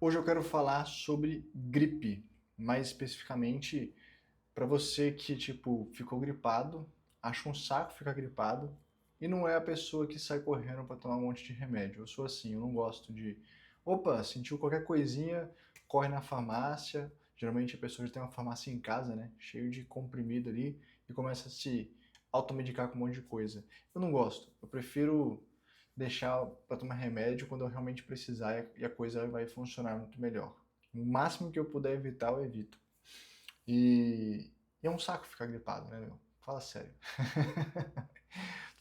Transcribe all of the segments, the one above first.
Hoje eu quero falar sobre gripe, mais especificamente para você que ficou gripado, acha um saco ficar gripado e não é a pessoa que sai correndo para tomar um monte de remédio. Eu sou assim, eu não gosto de, opa, sentiu qualquer coisinha, corre na farmácia. Geralmente a pessoa já tem uma farmácia em casa, né, cheio de comprimido ali e começa a se automedicar com um monte de coisa. Eu não gosto. Eu prefiro deixar para tomar remédio quando eu realmente precisar e a coisa vai funcionar muito melhor. O máximo que eu puder evitar, eu evito. E é um saco ficar gripado, né, meu? Fala sério.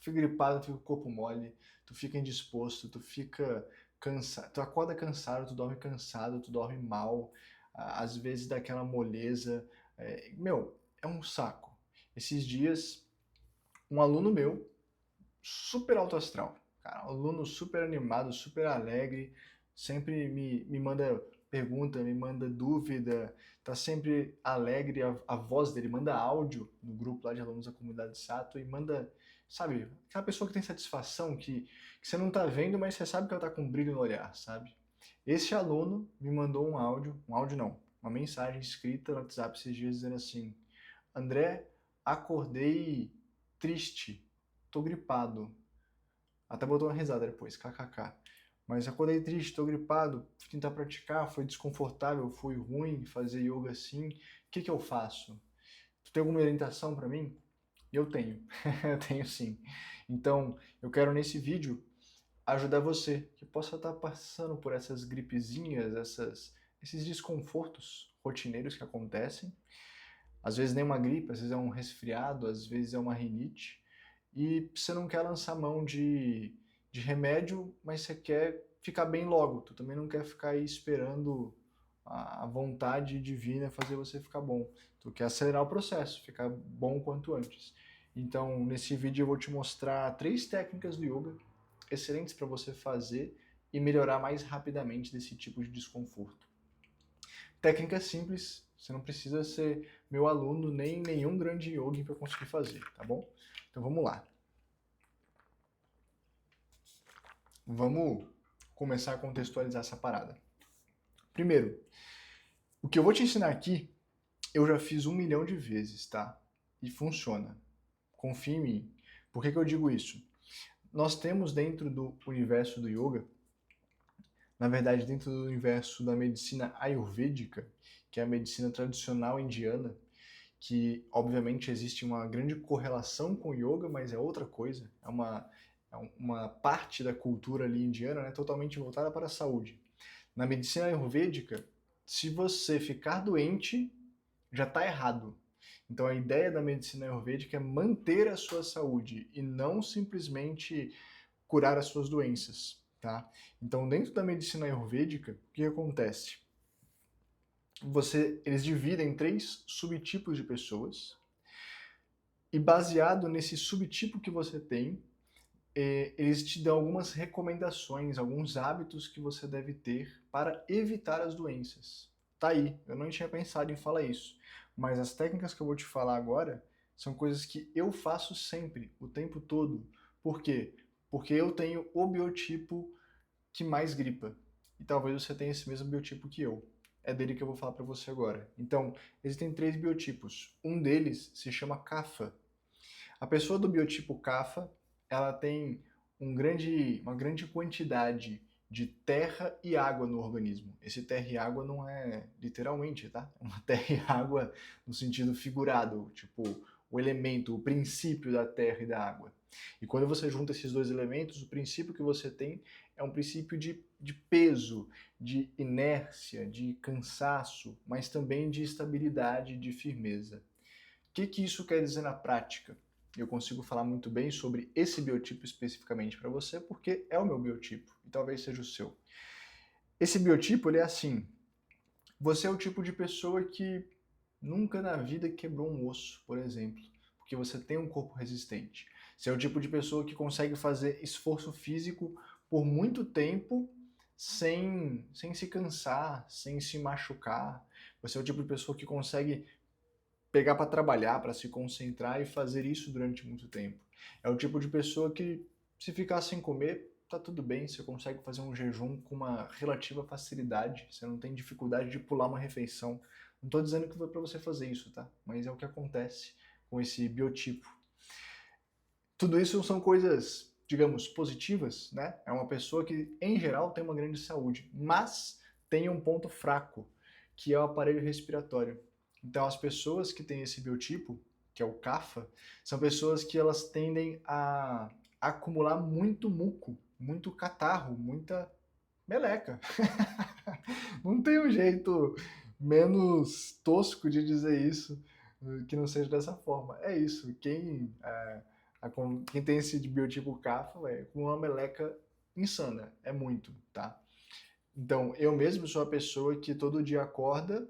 Tu fica gripado, tu fica com o corpo mole, tu fica indisposto, tu fica cansado, tu acorda cansado, tu dorme cansado, tu dorme mal, às vezes dá aquela moleza. Meu, é um saco. Esses dias, um aluno meu, super alto astral, cara, um aluno super animado, super alegre, sempre me manda pergunta, me manda dúvida, tá sempre alegre, a voz dele manda áudio no grupo lá de alunos da comunidade Sato e manda, sabe, aquela pessoa que tem satisfação, que você não tá vendo, mas você sabe que ela tá com um brilho no olhar, sabe? Esse aluno me mandou um áudio não, uma mensagem escrita no WhatsApp esses dias dizendo assim: André, acordei triste, tô gripado. Até botou uma risada depois, kkk. Mas acordei triste, tô gripado, fui tentar praticar, foi desconfortável, foi ruim fazer yoga assim. O que que eu faço? Tu tem alguma orientação para mim? Eu tenho, eu tenho sim. Então, eu quero nesse vídeo ajudar você que possa estar passando por essas gripezinhas, esses desconfortos rotineiros que acontecem. Às vezes nem uma gripe, às vezes é um resfriado, às vezes é uma rinite. E você não quer lançar mão de remédio, mas você quer ficar bem logo. Tu também não quer ficar aí esperando a vontade divina fazer você ficar bom. Tu quer acelerar o processo, ficar bom quanto antes. Então, nesse vídeo eu vou te mostrar 3 técnicas do yoga excelentes para você fazer e melhorar mais rapidamente desse tipo de desconforto. Técnica simples, você não precisa ser meu aluno nem nenhum grande yogi para conseguir fazer, tá bom? Então vamos lá. Vamos começar a contextualizar essa parada. Primeiro, o que eu vou te ensinar aqui, eu já fiz 1 milhão de vezes, tá? E funciona. Confia em mim. Por que eu digo isso? Nós temos dentro do universo do yoga, na verdade dentro do universo da medicina ayurvédica, que é a medicina tradicional indiana, que obviamente existe uma grande correlação com o yoga, mas é outra coisa, é uma parte da cultura ali indiana, né, totalmente voltada para a saúde. Na medicina ayurvédica, se você ficar doente, já está errado. Então a ideia da medicina ayurvédica é manter a sua saúde e não simplesmente curar as suas doenças, tá? Então dentro da medicina ayurvédica, o que acontece? Eles dividem em 3 subtipos de pessoas, e baseado nesse subtipo que você tem, eles te dão algumas recomendações, alguns hábitos que você deve ter para evitar as doenças. Tá aí, eu não tinha pensado em falar isso, mas as técnicas que eu vou te falar agora são coisas que eu faço sempre, o tempo todo. Por quê? Porque eu tenho o biotipo que mais gripa. E talvez você tenha esse mesmo biotipo que eu. É dele que eu vou falar para você agora. Então, existem 3 biotipos. Um deles se chama Kapha. A pessoa do biotipo Kapha, ela tem uma grande quantidade de terra e água no organismo. Esse terra e água não é literalmente, tá? É uma terra e água no sentido figurado, tipo o elemento, o princípio da terra e da água. E quando você junta esses 2 elementos, o princípio que você tem é um princípio de peso, de inércia, de cansaço, mas também de estabilidade, de firmeza. O que isso quer dizer na prática? Eu consigo falar muito bem sobre esse biotipo especificamente para você, porque é o meu biotipo, e talvez seja o seu. Esse biotipo, ele é assim, você é o tipo de pessoa que nunca na vida quebrou um osso, por exemplo, porque você tem um corpo resistente. Você é o tipo de pessoa que consegue fazer esforço físico por muito tempo sem se cansar, sem se machucar. Você é o tipo de pessoa que consegue pegar para trabalhar, para se concentrar e fazer isso durante muito tempo. É o tipo de pessoa que, se ficar sem comer, tá tudo bem, você consegue fazer um jejum com uma relativa facilidade, você não tem dificuldade de pular uma refeição. Não estou dizendo que foi para você fazer isso, tá? Mas é o que acontece com esse biotipo. Tudo isso são coisas, digamos, positivas, né? É uma pessoa que, em geral, tem uma grande saúde, mas tem um ponto fraco, que é o aparelho respiratório. Então, as pessoas que têm esse biotipo, que é o CAFA, são pessoas que elas tendem a acumular muito muco, muito catarro, muita meleca. Não tem um jeito menos tosco de dizer isso que não seja dessa forma. É isso. Quem tem esse biotipo CAFA é com uma meleca insana. É muito, tá? Então, eu mesmo sou a pessoa que todo dia acorda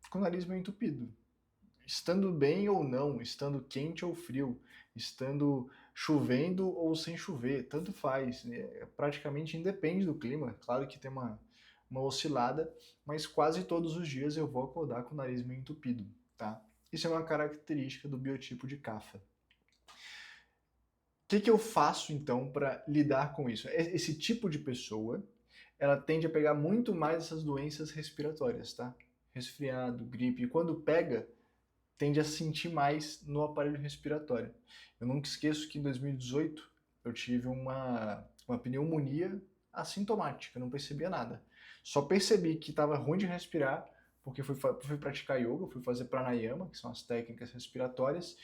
com o nariz meio entupido. Estando bem ou não, estando quente ou frio, estando chovendo ou sem chover, tanto faz. Praticamente independe do clima. Claro que tem uma oscilada, mas quase todos os dias eu vou acordar com o nariz meio entupido, tá? Isso é uma característica do biotipo de CAFA. O que eu faço então para lidar com isso? Esse tipo de pessoa, ela tende a pegar muito mais essas doenças respiratórias, tá? Resfriado, gripe, e quando pega, tende a sentir mais no aparelho respiratório. Eu nunca esqueço que em 2018 eu tive uma pneumonia assintomática, eu não percebia nada. Só percebi que estava ruim de respirar porque fui praticar yoga, fui fazer pranayama, que são as técnicas respiratórias,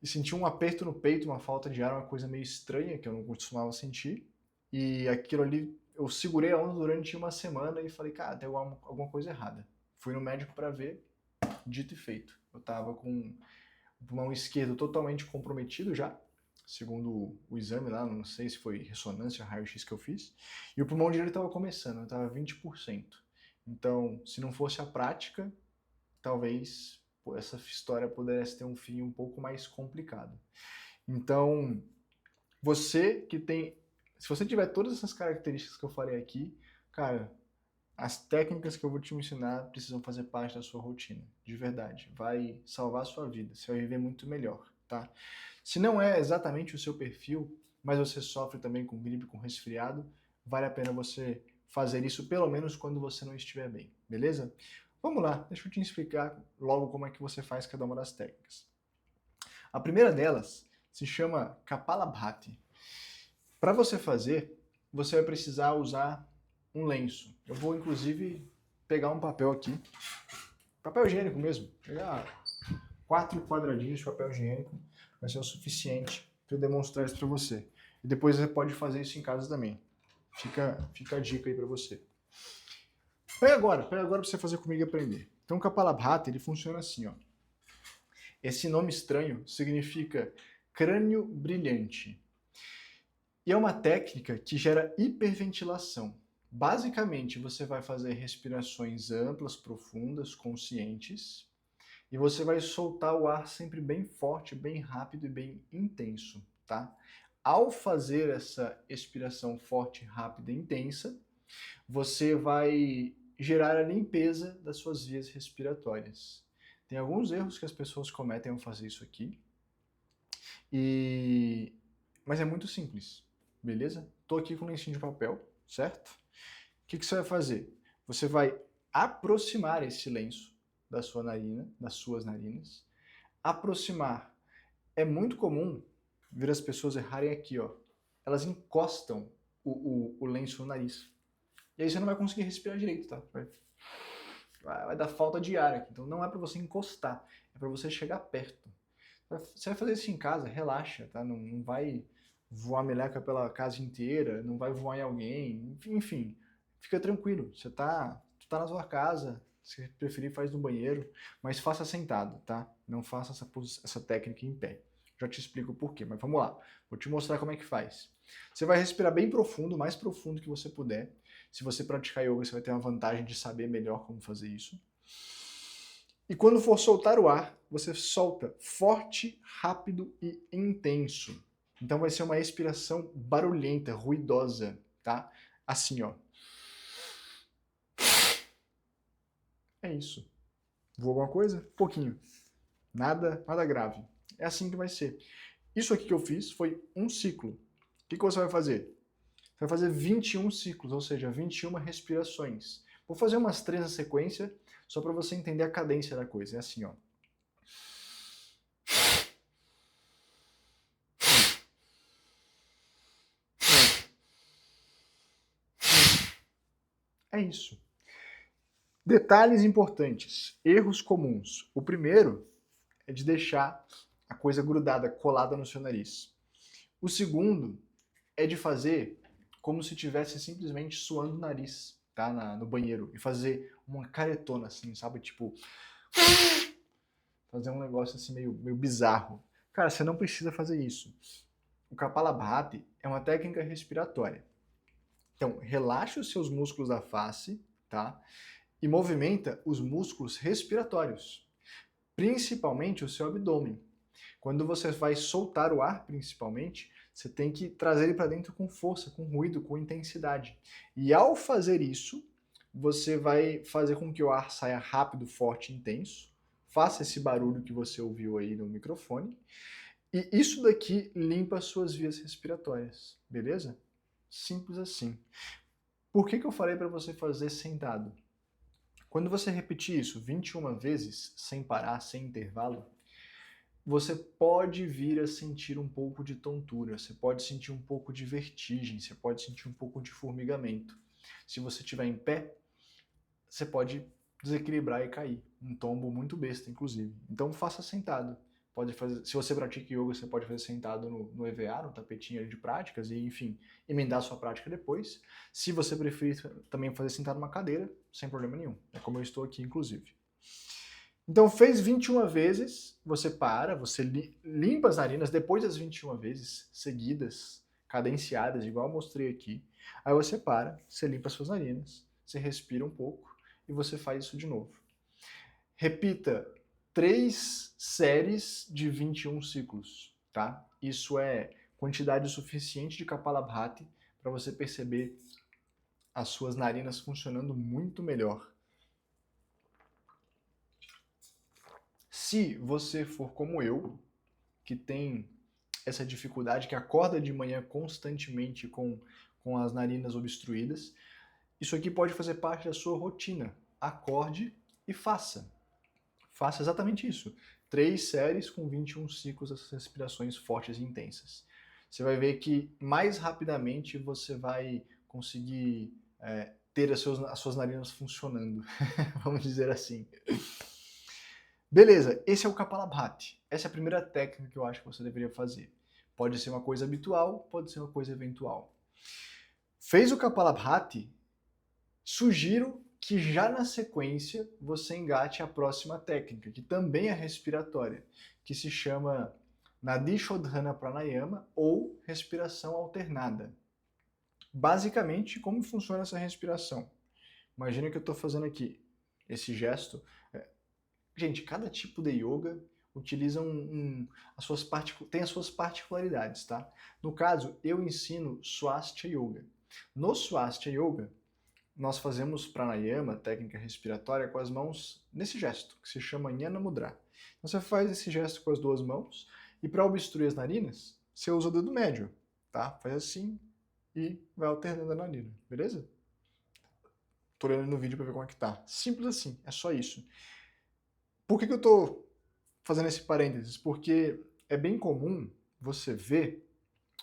e senti um aperto no peito, uma falta de ar, uma coisa meio estranha que eu não costumava sentir. E aquilo ali, eu segurei a onda durante uma semana e falei, cara, tem alguma coisa errada. Fui no médico para ver, dito e feito. Eu tava com o pulmão esquerdo totalmente comprometido já, segundo o exame lá, não sei se foi ressonância, raio-x que eu fiz, e o pulmão direito estava começando, estava 20%. Então, se não fosse a prática, talvez essa história pudesse ter um fim um pouco mais complicado. Então, você que tem, se você tiver todas essas características que eu falei aqui, cara, as técnicas que eu vou te ensinar precisam fazer parte da sua rotina, de verdade. Vai salvar a sua vida, você vai viver muito melhor, tá? Se não é exatamente o seu perfil, mas você sofre também com gripe, com resfriado, vale a pena você fazer isso pelo menos quando você não estiver bem, beleza? Vamos lá, deixa eu te explicar logo como é que você faz cada uma das técnicas. A primeira delas se chama Kapalabhati. Para você fazer, você vai precisar usar um lenço. Eu vou, inclusive, pegar um papel aqui, papel higiênico mesmo, pegar 4 quadradinhos de papel higiênico, vai ser o suficiente para eu demonstrar isso para você. E depois você pode fazer isso em casa também. Fica a dica aí para você. Pega agora para você fazer comigo e aprender. Então o Kapalabhati, ele funciona assim, ó. Esse nome estranho significa crânio brilhante. E é uma técnica que gera hiperventilação. Basicamente, você vai fazer respirações amplas, profundas, conscientes, e você vai soltar o ar sempre bem forte, bem rápido e bem intenso, tá? Ao fazer essa expiração forte, rápida e intensa, você vai gerar a limpeza das suas vias respiratórias. Tem alguns erros que as pessoas cometem ao fazer isso aqui, mas é muito simples, beleza? Tô aqui com um lencinho de papel, certo? O que você vai fazer? Você vai aproximar esse lenço da sua narina, das suas narinas. Aproximar. É muito comum ver as pessoas errarem aqui, ó. Elas encostam o lenço no nariz. E aí você não vai conseguir respirar direito, tá? Vai dar falta de ar aqui. Então não é para você encostar, é para você chegar perto. Você vai fazer isso em casa, relaxa, tá? Não vai voar meleca pela casa inteira, não vai voar em alguém, enfim, fica tranquilo. Tu tá na sua casa, se preferir faz no banheiro, mas faça sentado, tá? Não faça essa técnica em pé. Já te explico o porquê, mas vamos lá. Vou te mostrar como é que faz. Você vai respirar bem profundo, o mais profundo que você puder. Se você praticar yoga, você vai ter uma vantagem de saber melhor como fazer isso. E quando for soltar o ar, você solta forte, rápido e intenso. Então vai ser uma expiração barulhenta, ruidosa, tá? Assim, ó. É isso. Voou alguma coisa? Pouquinho. Nada grave. É assim que vai ser. Isso aqui que eu fiz foi um ciclo. O que você vai fazer? Você vai fazer 21 ciclos, ou seja, 21 respirações. Vou fazer umas 3 na sequência, só para você entender a cadência da coisa. É assim, ó. É isso. Detalhes importantes, erros comuns. O primeiro é de deixar a coisa grudada, colada no seu nariz. O segundo é de fazer como se estivesse simplesmente suando o nariz, tá? No banheiro. E fazer uma caretona, assim, sabe? Tipo... fazer um negócio assim meio bizarro. Cara, você não precisa fazer isso. O Kapalabhati é uma técnica respiratória. Então, relaxa os seus músculos da face, tá? E movimenta os músculos respiratórios, principalmente o seu abdômen. Quando você vai soltar o ar, principalmente, você tem que trazer ele para dentro com força, com ruído, com intensidade. E ao fazer isso, você vai fazer com que o ar saia rápido, forte e intenso. Faça esse barulho que você ouviu aí no microfone. E isso daqui limpa as suas vias respiratórias, beleza? Simples assim. Por que eu falei para você fazer sentado? Quando você repetir isso 21 vezes, sem parar, sem intervalo, você pode vir a sentir um pouco de tontura, você pode sentir um pouco de vertigem, você pode sentir um pouco de formigamento. Se você estiver em pé, você pode desequilibrar e cair. Um tombo muito besta, inclusive. Então faça sentado. Pode fazer, se você pratica yoga, você pode fazer sentado no EVA, no tapetinho de práticas, e enfim, emendar a sua prática depois. Se você preferir também fazer sentado numa cadeira, sem problema nenhum. É como eu estou aqui, inclusive. Então fez 21 vezes, você para, você limpa as narinas depois das 21 vezes seguidas, cadenciadas, igual eu mostrei aqui. Aí você para, você limpa as suas narinas, você respira um pouco e você faz isso de novo. Repita 3 séries de 21 ciclos, tá? Isso é quantidade suficiente de Kapalabhati para você perceber as suas narinas funcionando muito melhor. Se você for como eu, que tem essa dificuldade, que acorda de manhã constantemente com as narinas obstruídas, isso aqui pode fazer parte da sua rotina. Acorde e faça. Faça exatamente isso. 3 séries com 21 ciclos dessas respirações fortes e intensas. Você vai ver que mais rapidamente você vai conseguir ter as suas narinas funcionando, vamos dizer assim. Beleza, esse é o Kapalabhati. Essa é a primeira técnica que eu acho que você deveria fazer. Pode ser uma coisa habitual, pode ser uma coisa eventual. Fez o Kapalabhati, sugiro que já na sequência você engate a próxima técnica, que também é respiratória, que se chama Nadi Shodhana Pranayama ou respiração alternada. Basicamente, como funciona essa respiração? Imagina que eu estou fazendo aqui esse gesto. Gente, cada tipo de yoga utiliza tem as suas particularidades, tá? No caso, eu ensino Swastika Yoga. No Swastika Yoga, nós fazemos pranayama, técnica respiratória, com as mãos nesse gesto, que se chama Jnana Mudra. Então você faz esse gesto com as duas mãos, e para obstruir as narinas, você usa o dedo médio, tá? Faz assim e vai alternando a narina, beleza? Tô olhando no vídeo para ver como é que tá. Simples assim, é só isso. Por que eu tô fazendo esse parênteses? Porque é bem comum você ver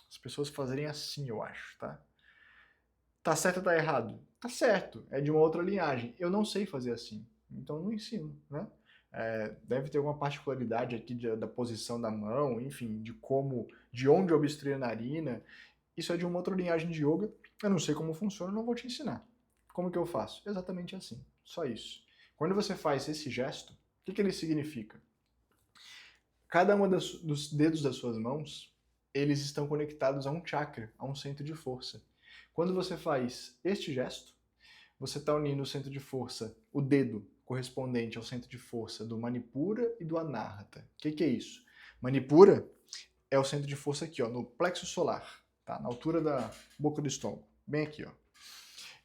as pessoas fazerem assim, eu acho, tá? Tá certo ou tá errado? Tá certo, é de uma outra linhagem. Eu não sei fazer assim, então não ensino, né? Deve ter alguma particularidade aqui da posição da mão, enfim, de onde obstruir a narina. Isso é de uma outra linhagem de yoga. Eu não sei como funciona, não vou te ensinar. Como que eu faço? Exatamente assim, só isso. Quando você faz esse gesto, o que ele significa? Cada uma dos dedos das suas mãos, eles estão conectados a um chakra, a um centro de força. Quando você faz este gesto, você está unindo o centro de força, o dedo correspondente ao centro de força do Manipura e do Anahata. O que é isso? Manipura é o centro de força aqui, ó, no plexo solar, tá? Na altura da boca do estômago, bem aqui, ó.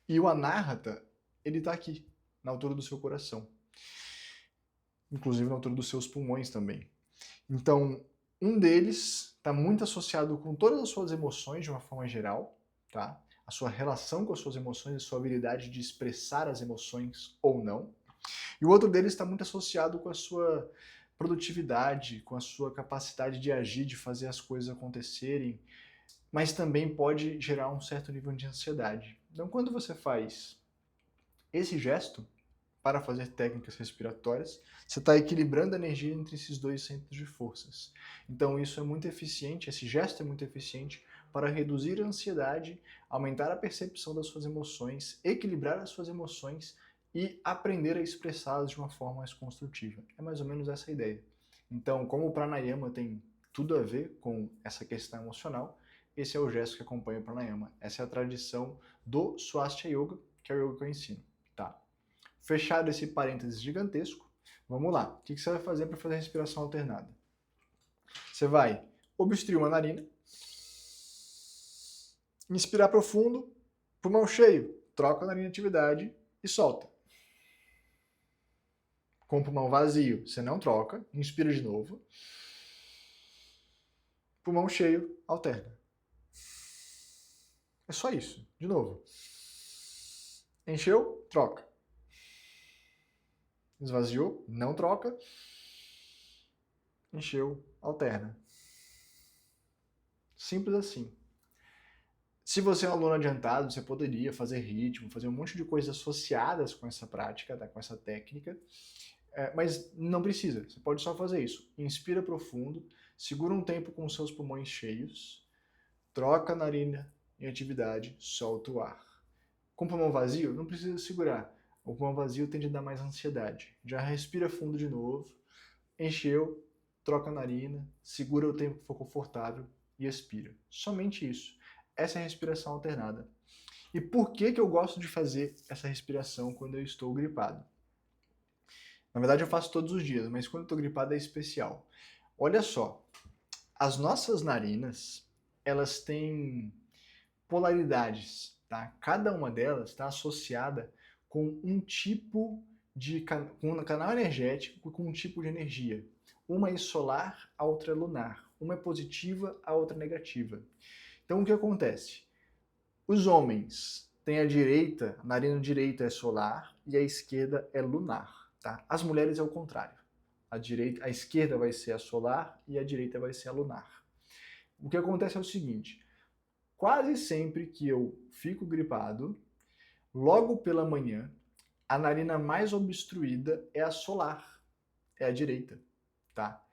E o Anahata, ele está aqui, na altura do seu coração. Inclusive na altura dos seus pulmões também. Então, um deles está muito associado com todas as suas emoções de uma forma geral, tá? sua relação com as suas emoções, a sua habilidade de expressar as emoções ou não. E o outro deles está muito associado com a sua produtividade, com a sua capacidade de agir, de fazer as coisas acontecerem, mas também pode gerar um certo nível de ansiedade. Então, quando você faz esse gesto para fazer técnicas respiratórias, você está equilibrando a energia entre esses dois centros de forças. Então, isso é muito eficiente, esse gesto é muito eficiente para reduzir a ansiedade, aumentar a percepção das suas emoções, equilibrar as suas emoções e aprender a expressá-las de uma forma mais construtiva. É mais ou menos essa a ideia. Então, como o pranayama tem tudo a ver com essa questão emocional, esse é o gesto que acompanha o pranayama. Essa é a tradição do Swastika Yoga, que é o yoga que eu ensino. Tá? Fechado esse parênteses gigantesco, vamos lá. O que você vai fazer para fazer a respiração alternada? Você vai obstruir uma narina, inspirar profundo, pulmão cheio, troca a narina de atividade e solta. Com o pulmão vazio, você não troca, inspira de novo. Pulmão cheio, alterna. É só isso. De novo. Encheu, troca. Esvaziou, não troca. Encheu, alterna. Simples assim. Se você é um aluno adiantado, você poderia fazer ritmo, fazer um monte de coisas associadas com essa prática, tá? Com essa técnica. Mas não precisa, você pode só fazer isso. Inspira profundo, segura um tempo com os seus pulmões cheios, troca a narina em atividade, solta o ar. Com o pulmão vazio, não precisa segurar. O pulmão vazio tende a dar mais ansiedade. Já respira fundo de novo, encheu, troca a narina, segura o tempo que for confortável e expira. Somente isso. Essa é a respiração alternada. E por que eu gosto de fazer essa respiração quando eu estou gripado? Na verdade eu faço todos os dias, mas quando eu estou gripado é especial. Olha só, as nossas narinas, elas têm polaridades, tá? Cada uma delas está associada com um tipo de com um canal energético, com um tipo de energia. Uma é solar, a outra é lunar. Uma é positiva, a outra é negativa. Então o que acontece? Os homens têm a narina direita é solar e a esquerda é lunar. Tá? As mulheres é o contrário. A esquerda vai ser a solar e a direita vai ser a lunar. O que acontece é o seguinte, quase sempre que eu fico gripado, logo pela manhã, a narina mais obstruída é a solar, é a direita. Tá?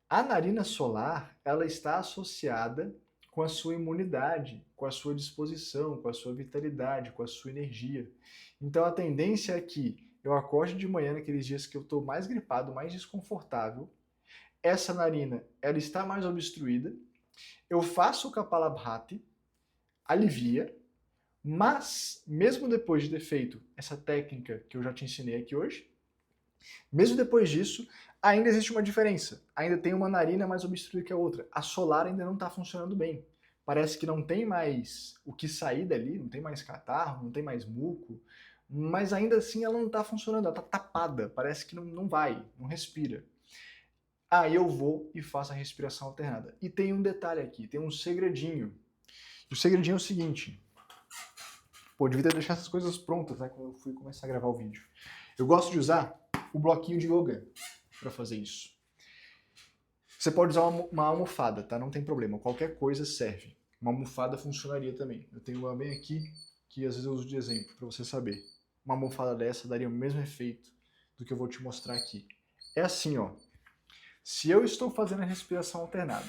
A narina solar, ela está associada com a sua imunidade, com a sua disposição, com a sua vitalidade, com a sua energia. Então a tendência é que eu acorde de manhã naqueles dias que eu estou mais gripado, mais desconfortável, essa narina ela está mais obstruída, eu faço o Kapalabhati, alivia, mas mesmo depois de ter feito essa técnica que eu já te ensinei aqui hoje, mesmo depois disso, ainda existe uma diferença. Ainda tem uma narina mais obstruída que a outra. A solar ainda não está funcionando bem. Parece que não tem mais o que sair dali, não tem mais catarro, não tem mais muco, mas ainda assim ela não está funcionando, ela está tapada, parece que não vai, não respira. Aí eu vou e faço a respiração alternada. E tem um detalhe aqui, tem um segredinho. O segredinho é o seguinte, pô, eu devia ter deixado essas coisas prontas, né, quando eu fui começar a gravar o vídeo. Eu gosto de usar o bloquinho de yoga para fazer isso. Você pode usar uma almofada, tá? Não tem problema, qualquer coisa serve. Uma almofada funcionaria também. Eu tenho uma bem aqui, que às vezes eu uso de exemplo, para você saber. Uma almofada dessa daria o mesmo efeito do que eu vou te mostrar aqui. É assim, ó. Se eu estou fazendo a respiração alternada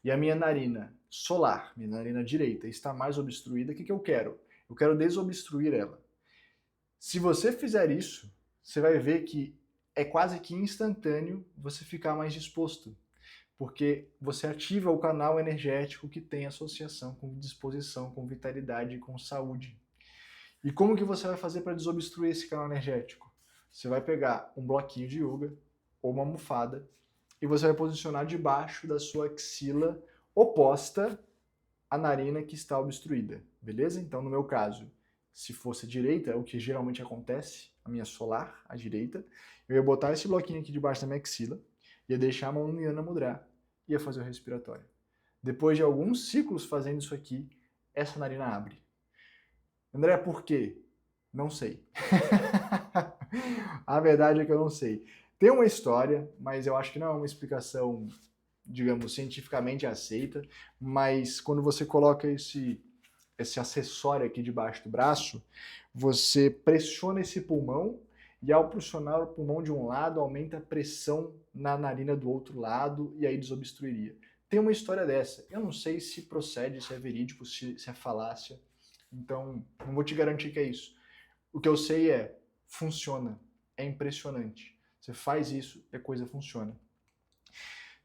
e a minha narina solar, minha narina direita, está mais obstruída, o que eu quero? Eu quero desobstruir ela. Se você fizer isso, você vai ver que é quase que instantâneo você ficar mais disposto, porque você ativa o canal energético que tem associação com disposição, com vitalidade e com saúde. E como que você vai fazer para desobstruir esse canal energético? Você vai pegar um bloquinho de yoga ou uma almofada e você vai posicionar debaixo da sua axila oposta à narina que está obstruída, beleza? Então, no meu caso, se fosse direita, o que geralmente acontece, a minha solar, a direita, eu ia botar esse bloquinho aqui debaixo da minha axila, ia deixar a mão no Uddiyana Mudra, ia fazer o respiratório. Depois de alguns ciclos fazendo isso aqui, essa narina abre. André, por quê? Não sei. A verdade é que eu não sei. Tem uma história, mas eu acho que não é uma explicação, digamos, cientificamente aceita, mas quando você coloca esse acessório aqui debaixo do braço, você pressiona esse pulmão e ao pressionar o pulmão de um lado, aumenta a pressão na narina do outro lado e aí desobstruiria. Tem uma história dessa. Eu não sei se procede, se é verídico, se é falácia. Então, não vou te garantir que é isso. O que eu sei é, funciona. É impressionante. Você faz isso e a coisa funciona.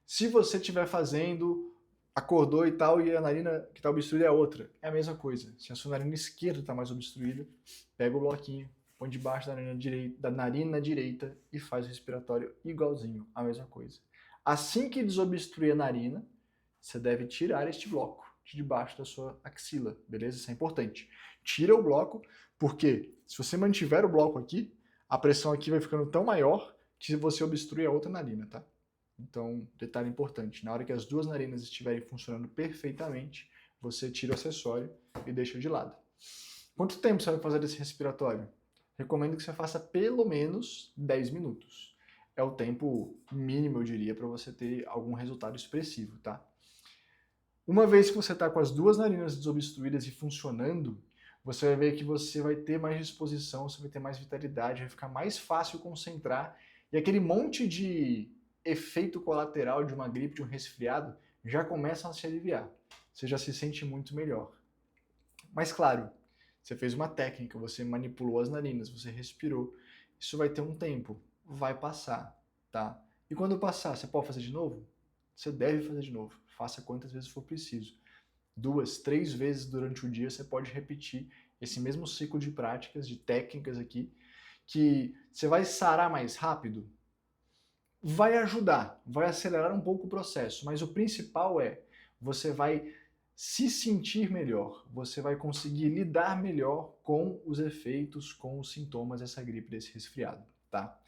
Se você estiver fazendo, acordou e tal, e a narina que está obstruída é a outra, é a mesma coisa. Se a sua narina esquerda está mais obstruída, pega o bloquinho, põe debaixo da narina direita e faz o respiratório igualzinho, a mesma coisa. Assim que desobstruir a narina, você deve tirar este bloco de debaixo da sua axila, beleza? Isso é importante. Tira o bloco, porque se você mantiver o bloco aqui, a pressão aqui vai ficando tão maior que você obstrui a outra narina, tá? Então, detalhe importante, na hora que as duas narinas estiverem funcionando perfeitamente, você tira o acessório e deixa de lado. Quanto tempo você vai fazer esse respiratório? Recomendo que você faça pelo menos 10 minutos. É o tempo mínimo, eu diria, para você ter algum resultado expressivo, tá? Uma vez que você está com as duas narinas desobstruídas e funcionando, você vai ver que você vai ter mais disposição, você vai ter mais vitalidade, vai ficar mais fácil concentrar e aquele monte de efeito colateral de uma gripe, de um resfriado, já começa a se aliviar. Você já se sente muito melhor. Mas claro, você fez uma técnica, você manipulou as narinas, você respirou. Isso vai ter um tempo, vai passar, tá? E quando passar, você pode fazer de novo? Você deve fazer de novo. Faça quantas vezes for preciso. 2, 3 vezes durante o dia você pode repetir esse mesmo ciclo de práticas, de técnicas aqui, que você vai sarar mais rápido, vai ajudar, vai acelerar um pouco o processo, mas o principal é, você vai se sentir melhor, você vai conseguir lidar melhor com os efeitos, com os sintomas dessa gripe, desse resfriado, tá?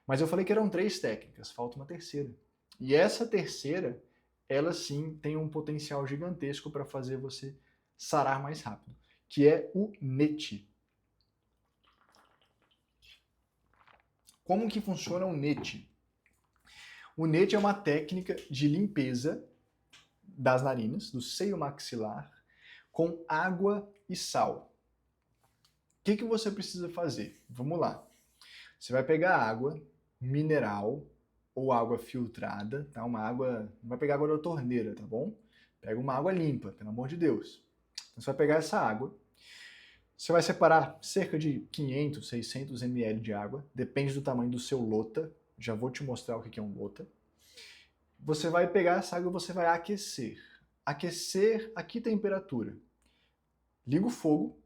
Mas eu falei que eram 3 técnicas, falta uma terceira. E essa terceira, ela sim tem um potencial gigantesco para fazer você sarar mais rápido, que é o NET. Como que funciona o NET? O NET é uma técnica de limpeza das narinas, do seio maxilar, com água e sal. O que você precisa fazer? Vamos lá. Você vai pegar água mineral ou água filtrada, tá? Uma água, não vai pegar água da torneira, tá bom? Pega uma água limpa, pelo amor de Deus. Então, você vai pegar essa água, você vai separar cerca de 500, 600 ml de água, depende do tamanho do seu lota, já vou te mostrar o que é um lota. Você vai pegar essa água e você vai aquecer. Aquecer a que temperatura? Liga o fogo,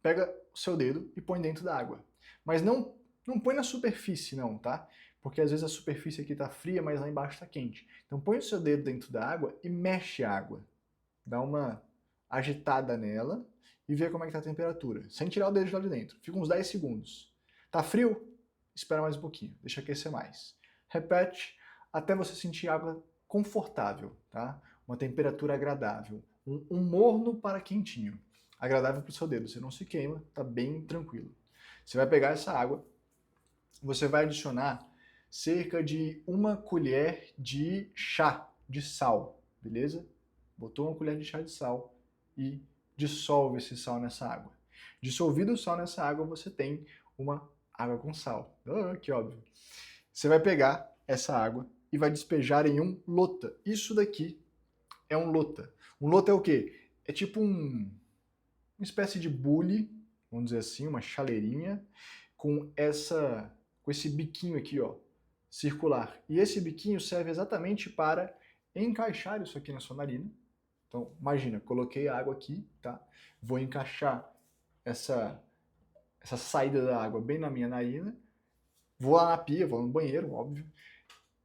pega o seu dedo e põe dentro da água. Mas não põe na superfície não, tá? Porque às vezes a superfície aqui está fria, mas lá embaixo está quente. Então põe o seu dedo dentro da água e mexe a água. Dá uma agitada nela e vê como é que tá a temperatura. Sem tirar o dedo de lá de dentro. Fica uns 10 segundos. Tá frio? Espera mais um pouquinho. Deixa aquecer mais. Repete até você sentir a água confortável, tá? Uma temperatura agradável. Um morno para quentinho. Agradável para o seu dedo. Você não se queima, tá bem tranquilo. Você vai pegar essa água, você vai adicionar cerca de 1 colher de chá de sal, beleza? Botou 1 colher de chá de sal e dissolve esse sal nessa água. Dissolvido o sal nessa água, você tem uma água com sal. Que óbvio. Você vai pegar essa água e vai despejar em um lota. Isso daqui é um lota. Um lota é o quê? É tipo uma espécie de bule, vamos dizer assim, uma chaleirinha, com esse biquinho aqui, ó, circular. E esse biquinho serve exatamente para encaixar isso aqui na sua narina. Então, imagina, coloquei a água aqui, tá? Vou encaixar essa saída da água bem na minha narina. Vou lá na pia, vou no banheiro, óbvio.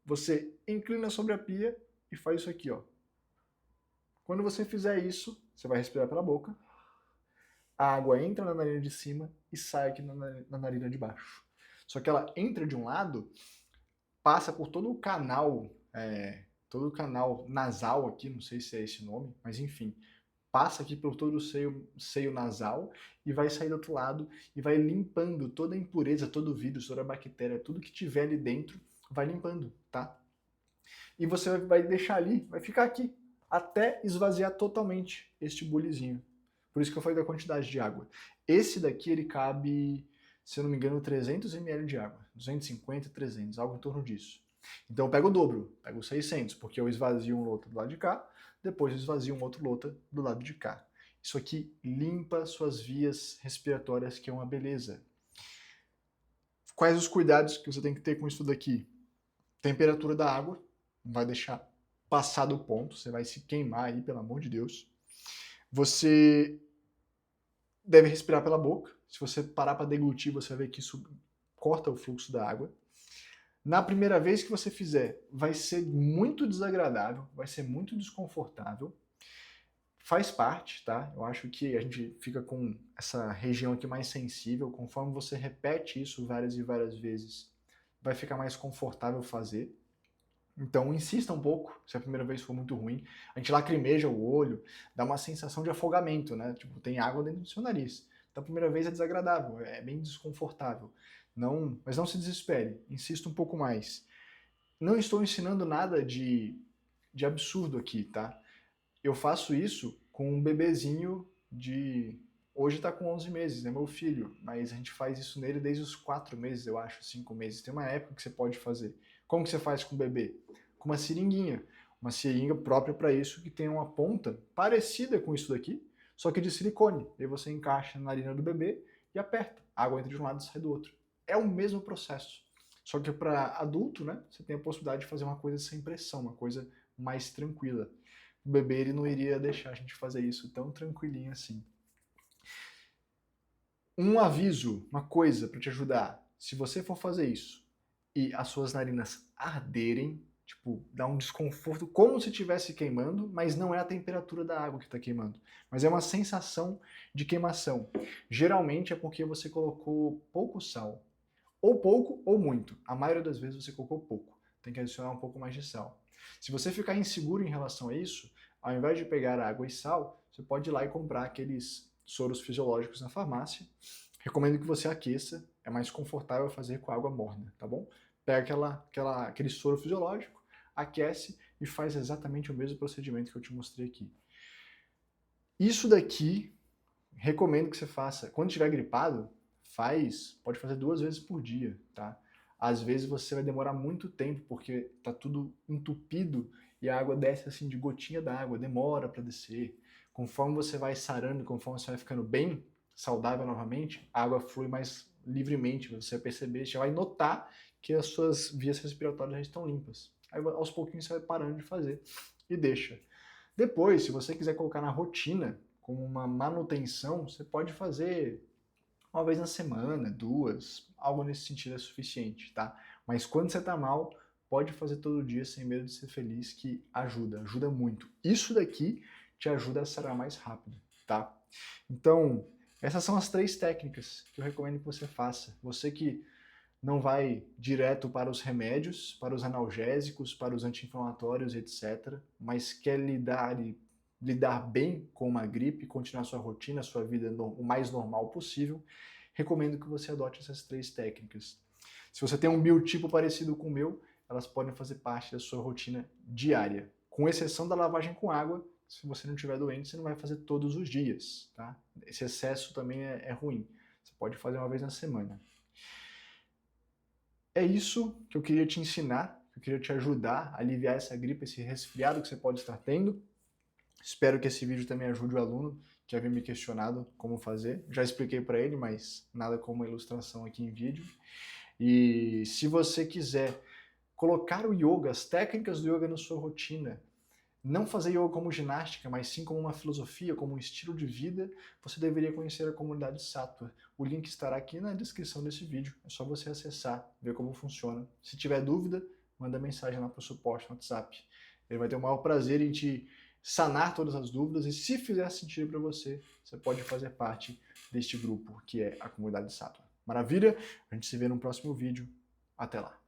Você inclina sobre a pia e faz isso aqui, ó. Quando você fizer isso, você vai respirar pela boca. A água entra na narina de cima e sai aqui na narina de baixo. Só que ela entra de um lado, passa por todo o canal nasal aqui, não sei se é esse nome, mas enfim, passa aqui por todo o seio nasal e vai sair do outro lado e vai limpando toda a impureza, todo o vírus, toda a bactéria, tudo que tiver ali dentro, vai limpando, tá? E você vai deixar ali, vai ficar aqui, até esvaziar totalmente este bulizinho. Por isso que eu falei da quantidade de água. Esse daqui, ele cabe, se eu não me engano, 300 ml de água. 250, 300, algo em torno disso. Então eu pego o dobro, pego 600, porque eu esvazio um lota do lado de cá, depois eu esvazio um outro lota do lado de cá. Isso aqui limpa suas vias respiratórias, que é uma beleza. Quais os cuidados que você tem que ter com isso daqui? Temperatura da água, não vai deixar passar do ponto, você vai se queimar aí, pelo amor de Deus. Você deve respirar pela boca. Se você parar para deglutir, você vai ver que isso corta o fluxo da água. Na primeira vez que você fizer, vai ser muito desagradável, vai ser muito desconfortável. Faz parte, tá? Eu acho que a gente fica com essa região aqui mais sensível. Conforme você repete isso várias e várias vezes, vai ficar mais confortável fazer. Então insista um pouco, se a primeira vez for muito ruim. A gente lacrimeja o olho, dá uma sensação de afogamento, né? Tipo, tem água dentro do seu nariz. Então a primeira vez é desagradável, é bem desconfortável. Mas não se desespere, insista um pouco mais. Não estou ensinando nada de absurdo aqui, tá? Eu faço isso com um bebezinho de... Hoje está com 11 meses, é meu filho, mas a gente faz isso nele desde os 4 meses, eu acho, 5 meses. Tem uma época que você pode fazer. Como que você faz com o bebê? Com uma seringuinha. Uma seringa própria para isso, que tem uma ponta parecida com isso daqui, só que de silicone. E aí você encaixa na narina do bebê e aperta. A água entra de um lado e sai do outro. É o mesmo processo. Só que para adulto, né, você tem a possibilidade de fazer uma coisa sem pressão, uma coisa mais tranquila. O bebê, ele não iria deixar a gente fazer isso tão tranquilinho assim. Um aviso, uma coisa para te ajudar. Se você for fazer isso e as suas narinas arderem, tipo, dá um desconforto como se estivesse queimando, mas não é a temperatura da água que está queimando, mas é uma sensação de queimação. Geralmente é porque você colocou pouco sal. Ou pouco ou muito. A maioria das vezes você colocou pouco. Tem que adicionar um pouco mais de sal. Se você ficar inseguro em relação a isso, ao invés de pegar água e sal, você pode ir lá e comprar aqueles soros fisiológicos na farmácia. Recomendo que você aqueça, é mais confortável fazer com água morna, tá bom? Pega aquele soro fisiológico, aquece e faz exatamente o mesmo procedimento que eu te mostrei aqui. Isso daqui, recomendo que você faça. Quando estiver gripado, pode fazer 2 vezes por dia, tá? Às vezes você vai demorar muito tempo, porque tá tudo entupido e a água desce assim de gotinha d'água, demora para descer. Conforme você vai sarando, conforme você vai ficando bem saudável novamente, a água flui mais livremente, você vai perceber, já vai notar que as suas vias respiratórias já estão limpas. Aí aos pouquinhos você vai parando de fazer e deixa. Depois, se você quiser colocar na rotina, como uma manutenção, você pode fazer uma vez na semana, 2, algo nesse sentido é suficiente, tá? Mas quando você tá mal, pode fazer todo dia sem medo de ser feliz, que ajuda muito. Isso daqui te ajuda a sarar mais rápido, tá? Então, essas são as 3 técnicas que eu recomendo que você faça. Você que não vai direto para os remédios, para os analgésicos, para os anti-inflamatórios, etc., mas quer lidar bem com uma gripe, continuar sua rotina, sua vida o mais normal possível, recomendo que você adote essas 3 técnicas. Se você tem um biotipo parecido com o meu, elas podem fazer parte da sua rotina diária, com exceção da lavagem com água. Se você não estiver doente, você não vai fazer todos os dias, tá? Esse excesso também é ruim. Você pode fazer uma vez na semana. É isso que eu queria te ensinar, que eu queria te ajudar a aliviar essa gripe, esse resfriado que você pode estar tendo. Espero que esse vídeo também ajude o aluno que havia me questionado como fazer. Já expliquei para ele, mas nada como uma ilustração aqui em vídeo. E se você quiser colocar o yoga, as técnicas do yoga na sua rotina, não fazer yoga como ginástica, mas sim como uma filosofia, como um estilo de vida, você deveria conhecer a comunidade Sattva. O link estará aqui na descrição desse vídeo. É só você acessar, ver como funciona. Se tiver dúvida, manda mensagem lá para o suporte no WhatsApp. Ele vai ter o maior prazer em te sanar todas as dúvidas e, se fizer sentido para você, você pode fazer parte deste grupo, que é a comunidade Sattva. Maravilha? A gente se vê no próximo vídeo. Até lá!